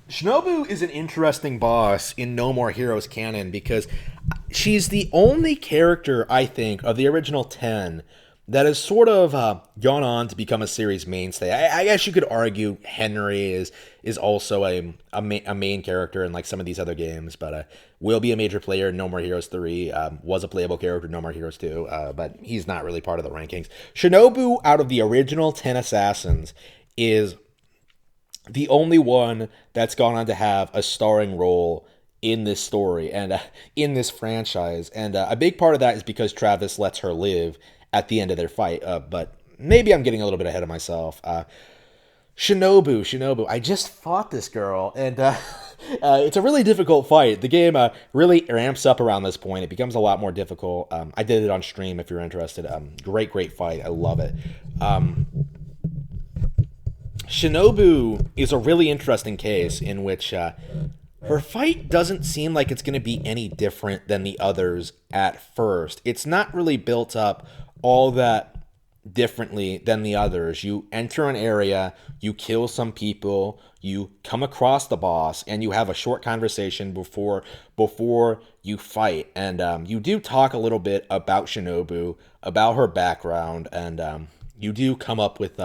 Shinobu is an interesting boss in No More Heroes canon because she's the only character, I think, of the original 10 that has sort of gone on to become a series mainstay. I guess you could argue Henry is also a main character in like some of these other games, but will be a major player in No More Heroes 3, was a playable character in No More Heroes 2, but he's not really part of the rankings. Shinobu, out of the original 10 assassins, is the only one that's gone on to have a starring role in this story and in this franchise. And a big part of that is because Travis lets her live at the end of their fight. But maybe I'm getting a little bit ahead of myself. Shinobu. I just fought this girl, and it's a really difficult fight. The game really ramps up around this point. It becomes a lot more difficult. I did it on stream if you're interested. Great fight. I love it. Shinobu is a really interesting case in which her fight doesn't seem like it's going to be any different than the others at first. It's not really built up all that differently than the others. You enter an area, you kill some people, you come across the boss, and you have a short conversation before you fight. And you do talk a little bit about Shinobu, about her background, and you do come up with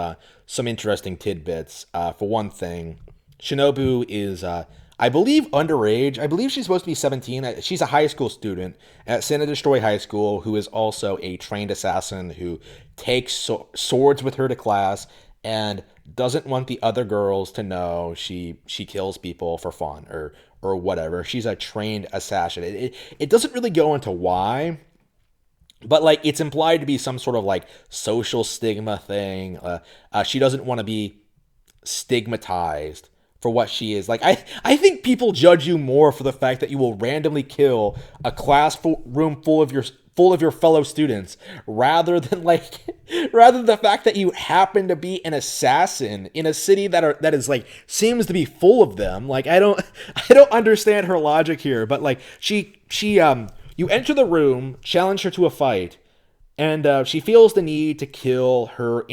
some interesting tidbits. For one thing, Shinobu is, I believe, underage. I believe she's supposed to be 17. She's a high school student at Santa Destroy High School who is also a trained assassin who takes swords with her to class and doesn't want the other girls to know she kills people for fun or whatever. She's a trained assassin. It doesn't really go into why, but like it's implied to be some sort of like social stigma thing. She doesn't want to be stigmatized for what she is. Like I think people judge you more for the fact that you will randomly kill a room full of your fellow students rather than the fact that you happen to be an assassin in a city that is like seems to be full of them. Like I don't understand her logic here, but like she you enter the room, challenge her to a fight, and she feels the need to kill an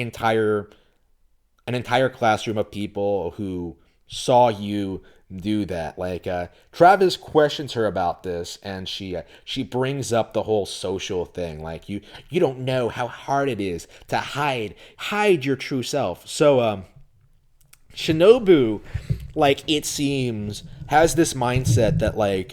entire classroom of people who saw you do that. Like Travis questions her about this, and she brings up the whole social thing. Like you don't know how hard it is to hide your true self. So Shinobu, like it seems, has this mindset that like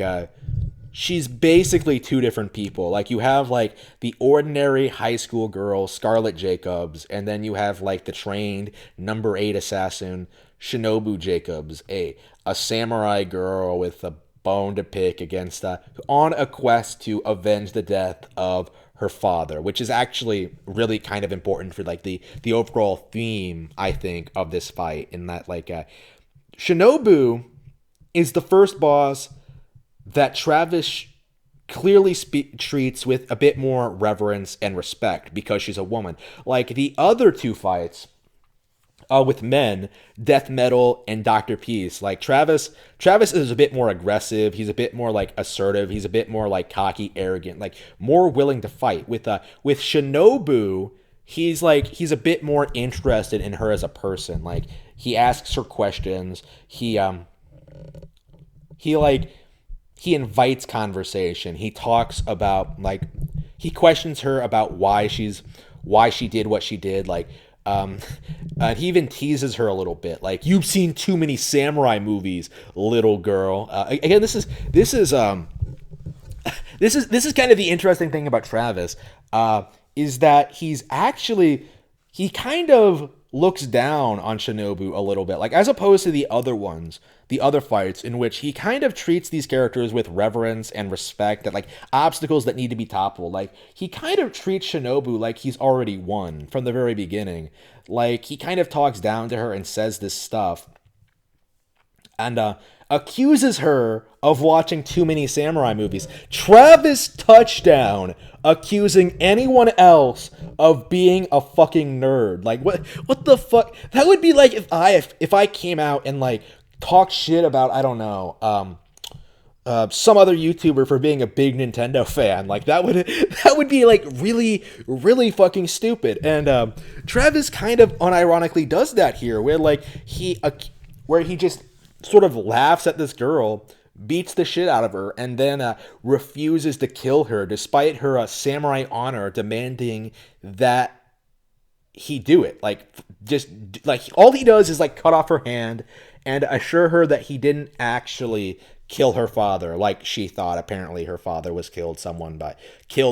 she's basically two different people. Like you have like the ordinary high school girl, Scarlett Jacobs, and then you have like the trained number 8 assassin, Shinobu Jacobs, a samurai girl with a bone to pick against on a quest to avenge the death of her father, which is actually really kind of important for like the overall theme, I think, of this fight. In that like Shinobu is the first boss that Travis clearly treats with a bit more reverence and respect because she's a woman. Like the other two fights with men, Death Metal and Dr. Peace, like Travis is a bit more aggressive. He's a bit more like assertive. He's a bit more like cocky, arrogant, like more willing to fight. With Shinobu, he's a bit more interested in her as a person. Like he asks her questions. He invites conversation. He talks about like he questions her about why she did what she did. Like he even teases her a little bit. Like you've seen too many samurai movies, little girl. Again, this is this is kind of the interesting thing about Travis. Is that he kind of looks down on Shinobu a little bit, like as opposed to the other ones, the other fights in which he kind of treats these characters with reverence and respect, that like obstacles that need to be toppled. Like he kind of treats Shinobu like he's already won from the very beginning. Like he kind of talks down to her and says this stuff and accuses her of watching too many samurai movies. Travis Touchdown accusing anyone else of being a fucking nerd. Like what the fuck? That would be like if I came out and like talked shit about, I don't know, some other YouTuber for being a big Nintendo fan. Like that would be like really fucking stupid. And Travis kind of unironically does that here, where like he just sort of laughs at this girl, beats the shit out of her, and then refuses to kill her despite her samurai honor demanding that he do it. Like, just like all he does is like cut off her hand and assure her that he didn't actually kill her father, like she thought. Apparently, her father was killed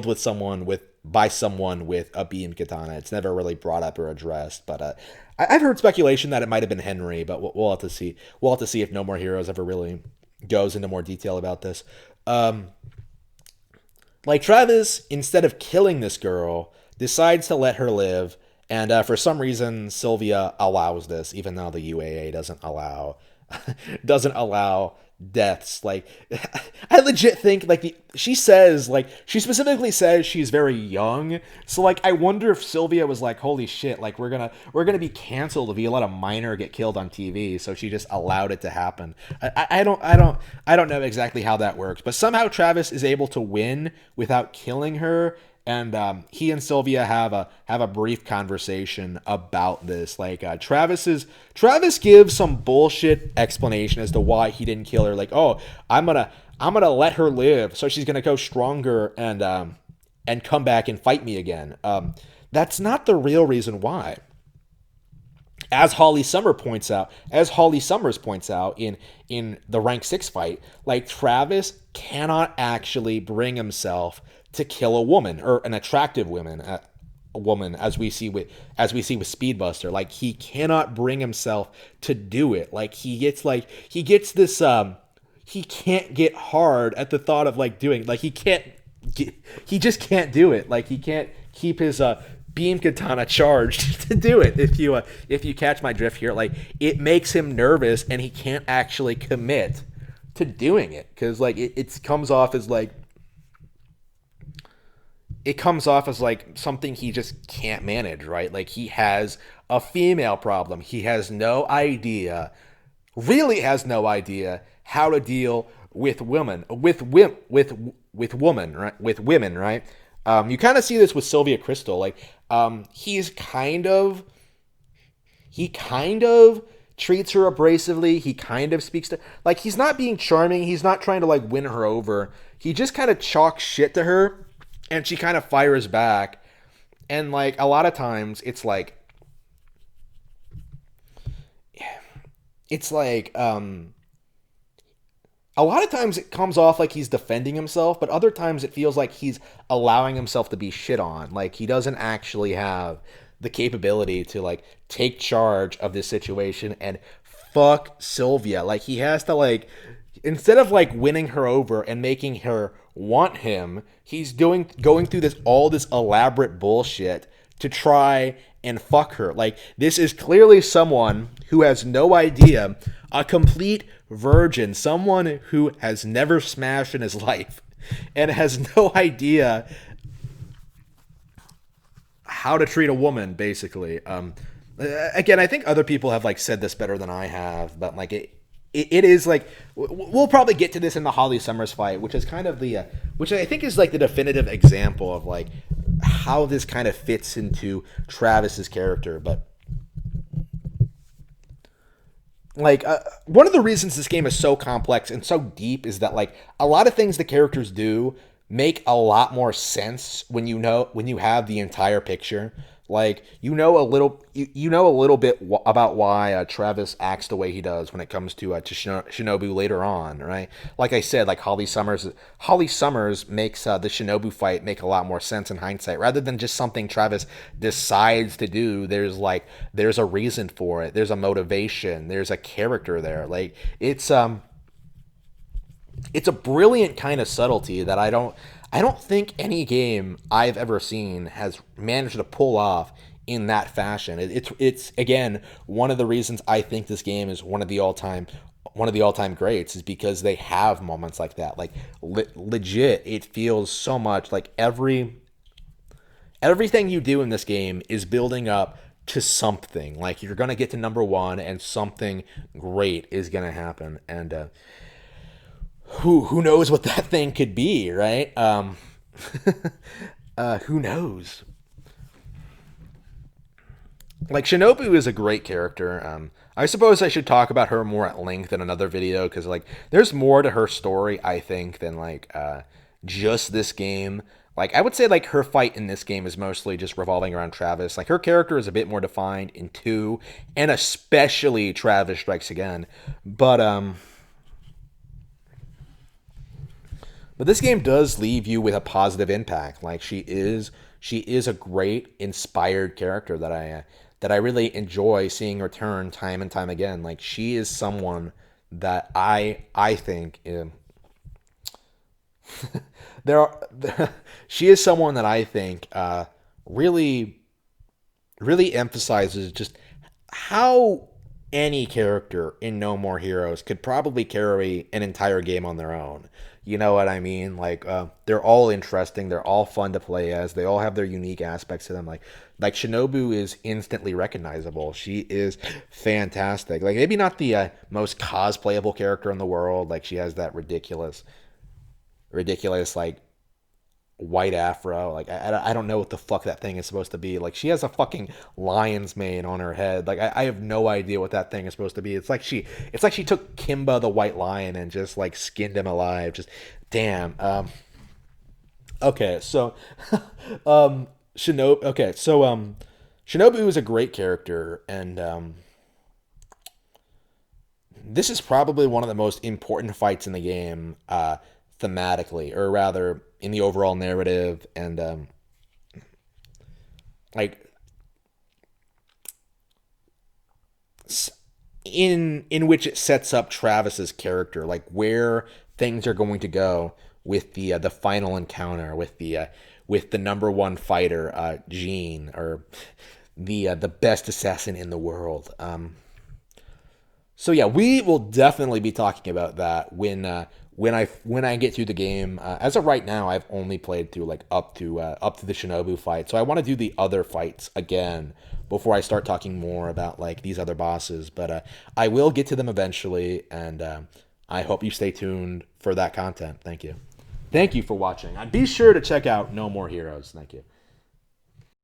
with someone with by someone with a beam katana. It's never really brought up or addressed, but I've heard speculation that it might have been Henry, but we'll have to see. We'll have to see if No More Heroes ever really goes into more detail about this. Like Travis, instead of killing this girl, decides to let her live, and for some reason, Sylvia allows this, even though the UAA doesn't allow deaths. Like, I legit think like she says, like, she specifically says she's very young. So like, I wonder if Sylvia was like, holy shit, like we're gonna be canceled if you let a minor get killed on TV. So she just allowed it to happen. I don't know exactly how that works, but somehow Travis is able to win without killing her. And he and Sylvia have a brief conversation about this. Like Travis gives some bullshit explanation as to why he didn't kill her. Like, oh, I'm gonna let her live, so she's gonna go stronger and come back and fight me again. That's not the real reason why. As Holly Summers points out in the rank 6 fight, like Travis cannot actually bring himself to kill a woman or an attractive woman as we see with Speedbuster. Like he cannot bring himself to do it. Like he gets this he can't get hard at the thought of like doing, like he just can't do it. Like he can't keep his beam katana charged to do it. If you catch my drift here, like it makes him nervous and he can't actually commit to doing it because like it comes off as like something he just can't manage, right? Like he has a female problem. He has no idea, really has no idea how to deal with women, with women, right? You kind of see this with Sylvia Crystal. Like, he kind of treats her abrasively. He kind of speaks to, like, he's not being charming. He's not trying to like win her over. He just kind of chalks shit to her, and she kind of fires back. And like a lot of times, it's like a lot of times it comes off like he's defending himself, but other times it feels like he's allowing himself to be shit on. Like he doesn't actually have the capability to like take charge of this situation and fuck Sylvia. Like he has to like, instead of like winning her over and making her want him, he's going through all this elaborate bullshit to try and fuck her. Like this is clearly someone who has no idea, a complete virgin, someone who has never smashed in his life and has no idea how to treat a woman, basically. Again, I think other people have like said this better than I have, but like it is like, we'll probably get to this in the Holly Summers fight, which is kind of which I think is like the definitive example of like how this kind of fits into Travis's character. But like one of the reasons this game is so complex and so deep is that like a lot of things the characters do make a lot more sense when you have the entire picture. Like you know a little bit about why Travis acts the way he does when it comes to Shinobu later on, right? Like I said, like Holly Summers makes the Shinobu fight make a lot more sense in hindsight, rather than just something Travis decides to do. There's a reason for it. There's a motivation. There's a character there. Like it's a brilliant kind of subtlety that I don't think any game I've ever seen has managed to pull off in that fashion. It's again one of the reasons I think this game is one of the all-time greats, is because they have moments like that. Like legit, it feels so much like everything you do in this game is building up to something. Like you're gonna get to number one, and something great is gonna happen. And who knows what that thing could be, right? Who knows? Like Shinobu is a great character. I suppose I should talk about her more at length in another video because like there's more to her story I think than like just this game. Like I would say like her fight in this game is mostly just revolving around Travis. Like her character is a bit more defined in 2 and especially Travis Strikes Again. But but this game does leave you with a positive impact. Like she is a great inspired character that I really enjoy seeing return time and time again. Like she is someone that I think there are she is someone that I think really really emphasizes just how any character in No More Heroes could probably carry an entire game on their own. You know what I mean? Like they're all interesting. They're all fun to play as. They all have their unique aspects to them. Like Shinobu is instantly recognizable. She is fantastic. Like maybe not the most cosplayable character in the world. Like she has that ridiculous like white afro. Like I don't know what the fuck that thing is supposed to be. Like she has a fucking lion's mane on her head. Like I have no idea what that thing is supposed to be. It's like she took Kimba the white lion and just like skinned him alive. Just damn. Okay, so Shinobu. Okay, so Shinobu is a great character, and this is probably one of the most important fights in the game, thematically, or rather in the overall narrative, and like in which it sets up Travis's character, like where things are going to go with the final encounter with the number one fighter, Gene, or the best assassin in the world. So yeah, we will definitely be talking about that when I get through the game. As of right now, I've only played through like up to the Shinobu fight, so I want to do the other fights again before I start talking more about like these other bosses. But I will get to them eventually, and I hope you stay tuned for that content. Thank you for watching. And be sure to check out No More Heroes. Thank you.